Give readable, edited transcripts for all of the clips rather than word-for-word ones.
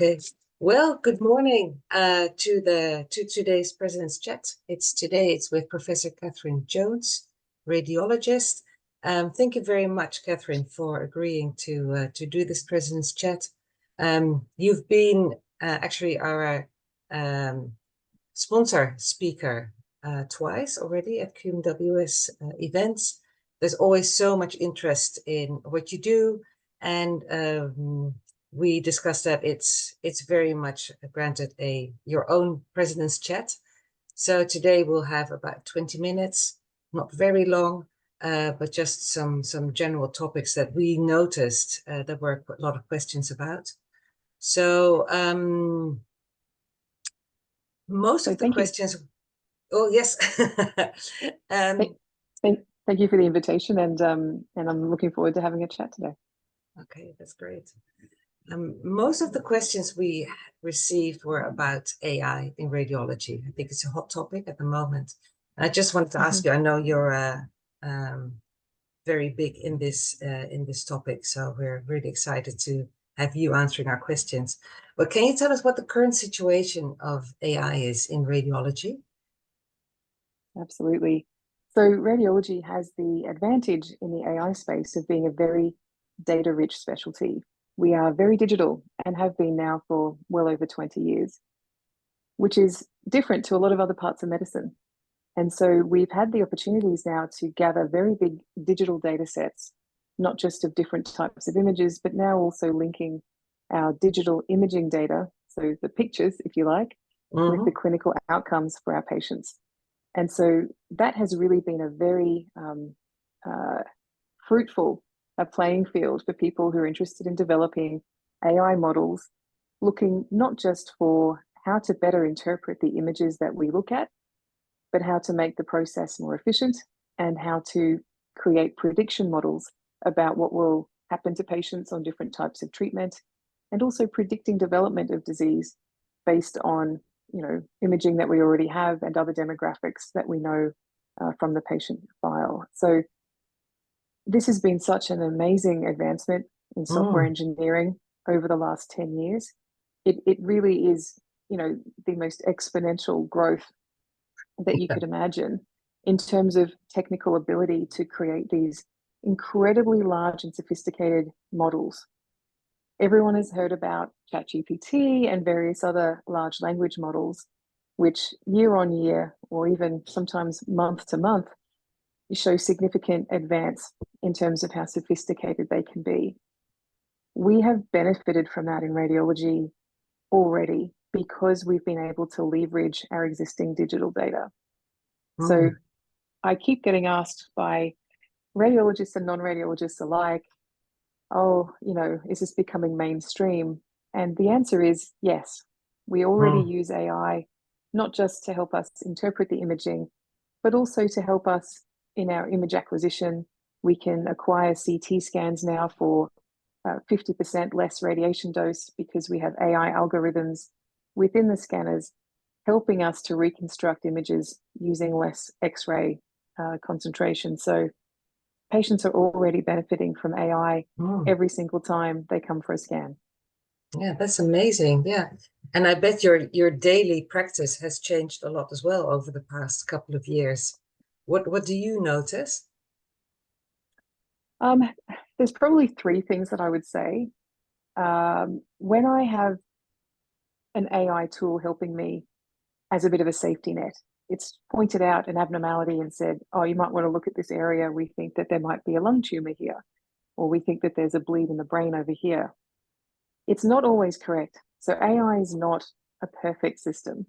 Okay. Well, good morning to today's President's Chat. It's with Professor Catherine Jones, radiologist. Thank you very much, Catherine, for agreeing to do this President's Chat. You've been actually our sponsor speaker twice already at QMWS events. There's always so much interest in what you do, and we discussed that it's very much granted your own President's Chat. So today we'll have about 20 minutes, not very long, but just some general topics that we noticed there were a lot of questions about. So most of the questions. Oh yes. Thank you for the invitation, and I'm looking forward to having a chat today. Okay, that's great. Most of the questions we received were about AI in radiology. I think it's a hot topic at the moment. I just wanted to ask you, I know you're very big in this topic, so we're really excited to have you answering our questions. But can you tell us what the current situation of AI is in radiology? Absolutely. So radiology has the advantage in the AI space of being a very data-rich specialty. We are very digital and have been now for well over 20 years, which is different to a lot of other parts of medicine. And so we've had the opportunities now to gather very big digital data sets, not just of different types of images, but now also linking our digital imaging data, so the pictures, if you like, with the clinical outcomes for our patients. And so that has really been a very fruitful playing field for people who are interested in developing AI models, looking not just for how to better interpret the images that we look at, but how to make the process more efficient and how to create prediction models about what will happen to patients on different types of treatment, and also predicting development of disease based on imaging that we already have and other demographics that we know from the patient file. So this has been such an amazing advancement in software engineering over the last 10 years. It really is, the most exponential growth that you could imagine in terms of technical ability to create these incredibly large and sophisticated models. Everyone has heard about ChatGPT and various other large language models, which year on year, or even sometimes month to month, show significant advance in terms of how sophisticated they can be. We have benefited from that in radiology already because we've been able to leverage our existing digital data. So I keep getting asked by radiologists and non-radiologists alike, oh, is this becoming mainstream? And the answer is yes. We already use AI, not just to help us interpret the imaging, but also to help us in our image acquisition. We can acquire CT scans now for 50% less radiation dose because we have AI algorithms within the scanners helping us to reconstruct images using less X-ray concentration. So patients are already benefiting from AI every single time they come for a scan. Yeah, that's amazing. Yeah. And I bet your daily practice has changed a lot as well over the past couple of years. What do you notice? There's probably three things that I would say. When I have an AI tool helping me as a bit of a safety net, it's pointed out an abnormality and said, oh, you might want to look at this area. We think that there might be a lung tumor here, or we think that there's a bleed in the brain over here. It's not always correct. So AI is not a perfect system,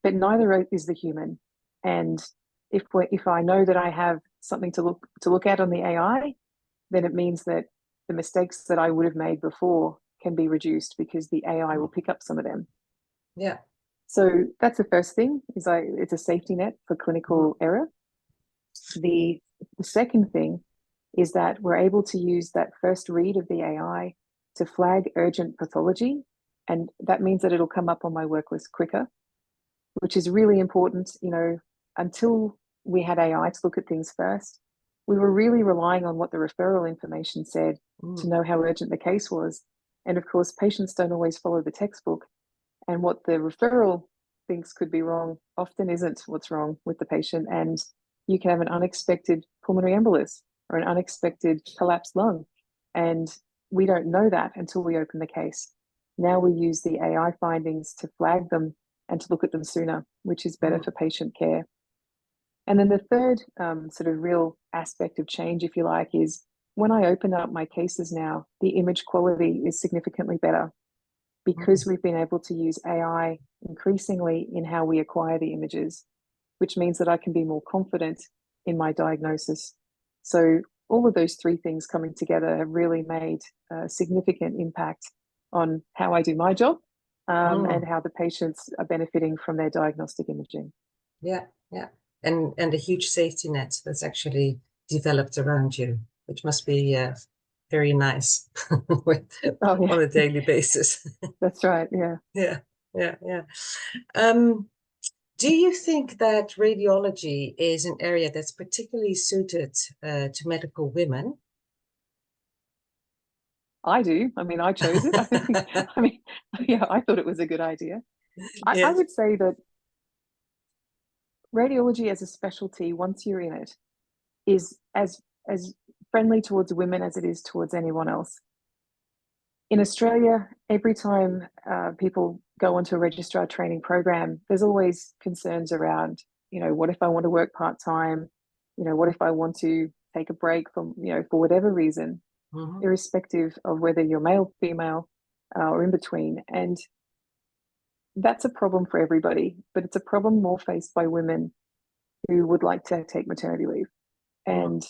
but neither is the human. And if I know that I have something to look at on the AI, then it means that the mistakes that I would have made before can be reduced because the AI will pick up some of them. Yeah. So that's the first thing, is it's a safety net for clinical error. The second thing is that we're able to use that first read of the AI to flag urgent pathology, and that means that it'll come up on my work list quicker, which is really important. Until we had AI to look at things first, we were really relying on what the referral information said to know how urgent the case was. And of course, patients don't always follow the textbook. And what the referral thinks could be wrong often isn't what's wrong with the patient. And you can have an unexpected pulmonary embolus or an unexpected collapsed lung. And we don't know that until we open the case. Now we use the AI findings to flag them and to look at them sooner, which is better for patient care. And then the third sort of real aspect of change, if you like, is when I open up my cases now, the image quality is significantly better because we've been able to use AI increasingly in how we acquire the images, which means that I can be more confident in my diagnosis. So all of those three things coming together have really made a significant impact on how I do my job and how the patients are benefiting from their diagnostic imaging. Yeah, yeah. And a huge safety net that's actually developed around you, which must be very nice on a daily basis. That's right, yeah. Yeah, yeah, yeah. Do you think that radiology is an area that's particularly suited to medical women? I do. I mean, I chose it. I mean, yeah, I thought it was a good idea. I Yes. would say that radiology as a specialty, once you're in it, is as friendly towards women as it is towards anyone else. In Australia, every time people go onto a registrar training program, there's always concerns around, what if I want to work part-time? What if I want to take a break from, for whatever reason, irrespective of whether you're male, female, or in between. And that's a problem for everybody, but it's a problem more faced by women who would like to take maternity leave. And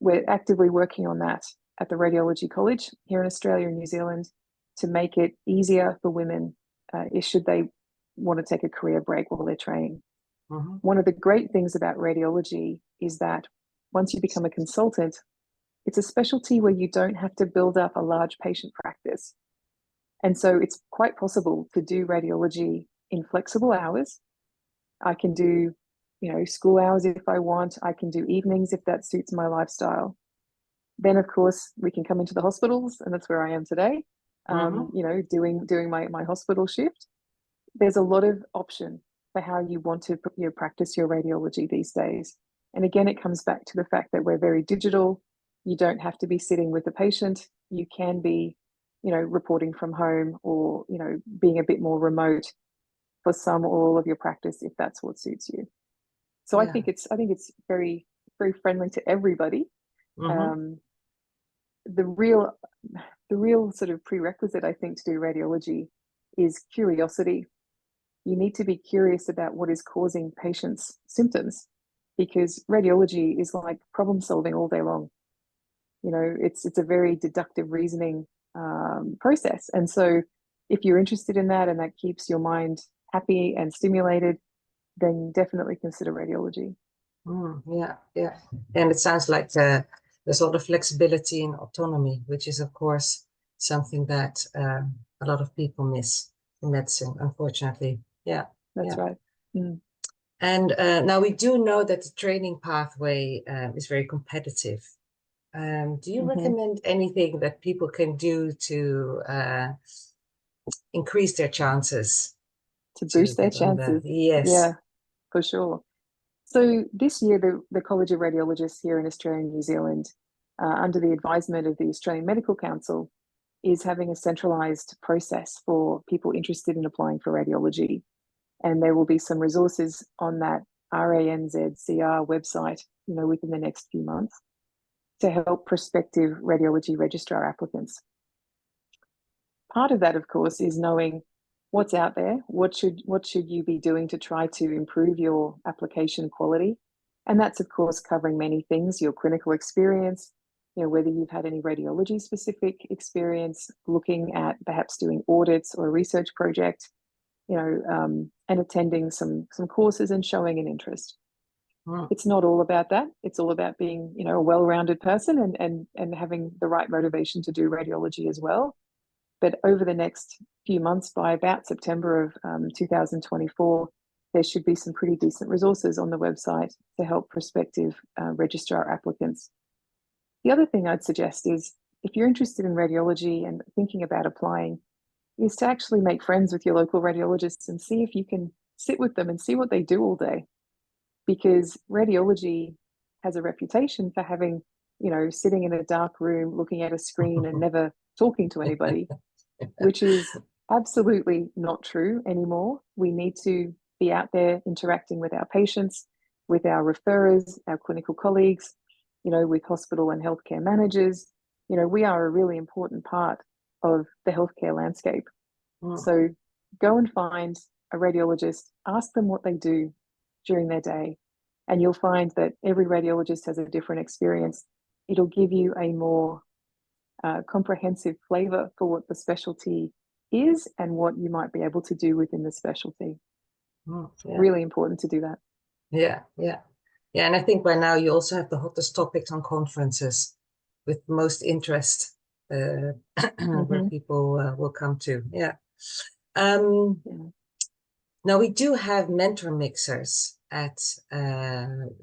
we're actively working on that at the Radiology College here in Australia and New Zealand to make it easier for women should they want to take a career break while they're training. One of the great things about radiology is that once you become a consultant, it's a specialty where you don't have to build up a large patient practice. And so it's quite possible to do radiology in flexible hours. I can do school hours if I want. I can do evenings if that suits my lifestyle. Then, of course, we can come into the hospitals, and that's where I am today, doing my hospital shift. There's a lot of option for how you want to practice your radiology these days. And again, it comes back to the fact that we're very digital. You don't have to be sitting with the patient. You can be, reporting from home or, being a bit more remote for some or all of your practice if that's what suits you. So yeah. I think it's very, very friendly to everybody. The real sort of prerequisite, I think, to do radiology is curiosity. You need to be curious about what is causing patients' symptoms, because radiology is like problem solving all day long. It's a very deductive reasoning process. And so if you're interested in that and that keeps your mind happy and stimulated, then definitely consider radiology. Yeah, yeah. And it sounds like there's a lot of flexibility and autonomy, which is, of course, something that a lot of people miss in medicine, unfortunately. Yeah. That's right. And now we do know that the training pathway is very competitive. Do you recommend anything that people can do to increase their chances? To boost their chances? Yes. Yeah, for sure. So this year, the College of Radiologists here in Australia and New Zealand, under the advisement of the Australian Medical Council, is having a centralised process for people interested in applying for radiology. And there will be some resources on that RANZCR website, within the next few months to help prospective radiology registrar applicants. Part of that, of course, is knowing what's out there, what should you be doing to try to improve your application quality. And that's, of course, covering many things: your clinical experience, whether you've had any radiology specific experience, looking at perhaps doing audits or a research project, and attending some courses and showing an interest. It's not all about that. It's all about being, a well-rounded person and having the right motivation to do radiology as well. But over the next few months, by about September of 2024, there should be some pretty decent resources on the website to help prospective registrar applicants. The other thing I'd suggest is if you're interested in radiology and thinking about applying, is to actually make friends with your local radiologists and see if you can sit with them and see what they do all day. Because radiology has a reputation for having, sitting in a dark room, looking at a screen and never talking to anybody, which is absolutely not true anymore. We need to be out there interacting with our patients, with our referrers, our clinical colleagues, with hospital and healthcare managers. We are a really important part of the healthcare landscape. So go and find a radiologist, ask them what they do during their day, and you'll find that every radiologist has a different experience. It'll give you a more comprehensive flavor for what the specialty is and what you might be able to do within the specialty. Really important to do that. Yeah. And I think by now you also have the hottest topics on conferences with most interest where people will come to. Now we do have mentor mixers at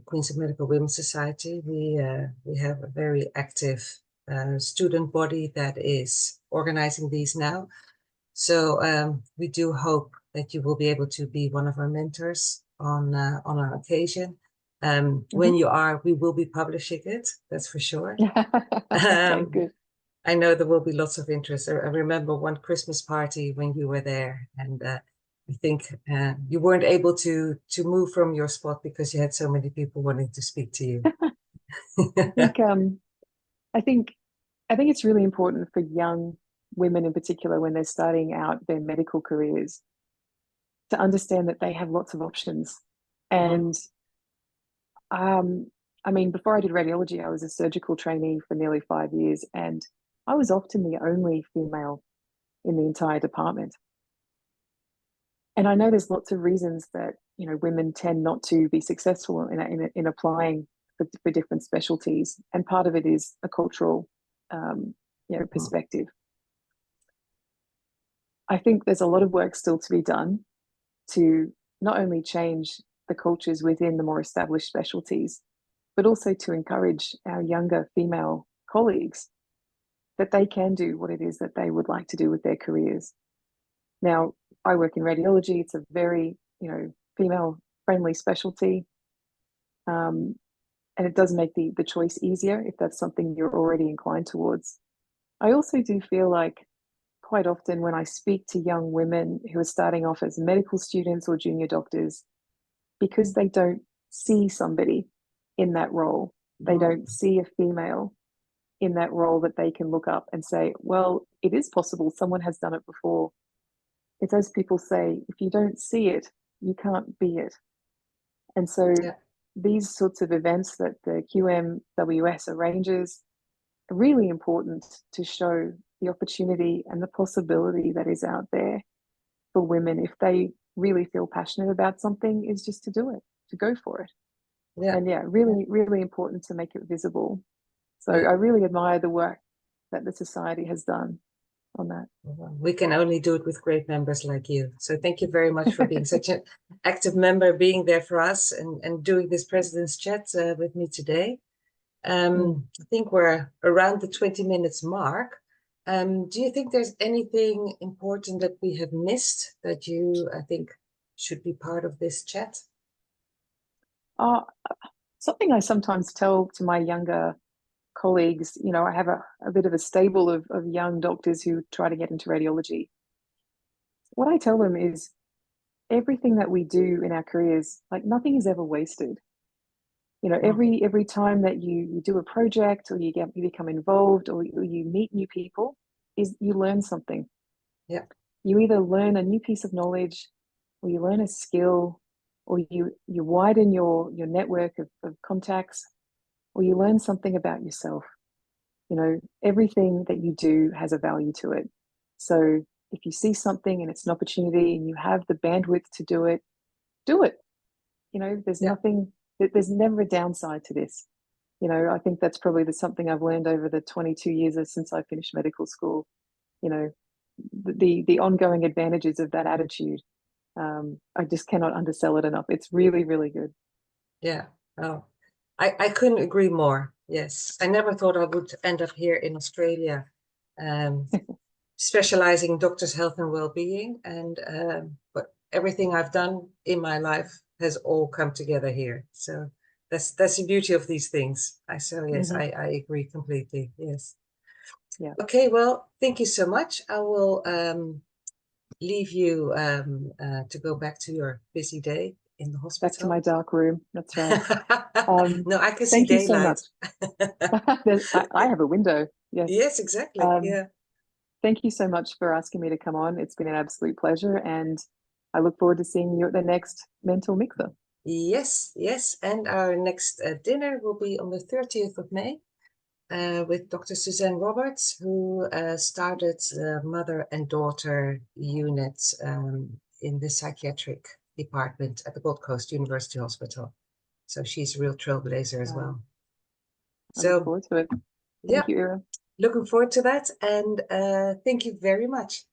Queens of Medical Women's Society. We have a very active student body that is organizing these now. So we do hope that you will be able to be one of our mentors on an occasion. When you are, we will be publishing it, that's for sure. Okay, good. I know there will be lots of interest. I remember one Christmas party when you were there, and I think you weren't able to move from your spot because you had so many people wanting to speak to you. I think it's really important for young women in particular when they're starting out their medical careers to understand that they have lots of options. And I mean, before I did radiology, I was a surgical trainee for nearly 5 years, and I was often the only female in the entire department. And I know there's lots of reasons that women tend not to be successful in applying for different specialties, and part of it is a cultural perspective. I think there's a lot of work still to be done to not only change the cultures within the more established specialties, but also to encourage our younger female colleagues that they can do what it is that they would like to do with their careers. Now, I work in radiology. It's a very, female-friendly specialty. And it does make the choice easier if that's something you're already inclined towards. I also do feel like quite often when I speak to young women who are starting off as medical students or junior doctors, because they don't see somebody in that role, they don't see a female in that role that they can look up and say, well, it is possible, someone has done it before. It's as people say, if you don't see it, you can't be it. And so these sorts of events that the QMWS arranges are really important to show the opportunity and the possibility that is out there for women if they really feel passionate about something, is just to do it, to go for it. And really, really important to make it visible. So I really admire the work that the society has done on that. We can only do it with great members like you. So thank you very much for being such an active member, being there for us and doing this President's Chat with me today. I think we're around the 20 minutes mark. Do you think there's anything important that we have missed that you, I think, should be part of this chat? Something I sometimes tell to my younger colleagues, I have a bit of a stable of young doctors who try to get into radiology. What I tell them is everything that we do in our careers, like nothing is ever wasted. Every time that you do a project or you become involved or you meet new people, is you learn something. Yeah. You either learn a new piece of knowledge or you learn a skill or you widen your network of contacts, or you learn something about yourself. Everything that you do has a value to it. So if you see something and it's an opportunity and you have the bandwidth to do it, do it. There's nothing, there's never a downside to this. I think that's probably something I've learned over the 22 years since I finished medical school. The ongoing advantages of that attitude. I just cannot undersell it enough. It's really, really good. Yeah. Oh, I couldn't agree more. Yes. I never thought I would end up here in Australia, specializing in doctors' health and well-being. And but everything I've done in my life has all come together here. So that's the beauty of these things. Yes, I agree completely. Yes. Yeah. Okay, well, thank you so much. I will leave you to go back to your busy day in the hospital. Back to my dark room. That's right. No, I can see Thank you so daylight. much. I have a window. Yes. Yes, exactly. Yeah. Thank you so much for asking me to come on. It's been an absolute pleasure, and I look forward to seeing you at the next Mental Mixer. Yes, yes. And our next dinner will be on the 30th of May with Dr. Suzanne Roberts, who started the mother and daughter unit in the psychiatric department at the Gold Coast University Hospital. So she's a real trailblazer as well. I look forward to it. Thank you, Ira. Looking forward to that. And thank you very much.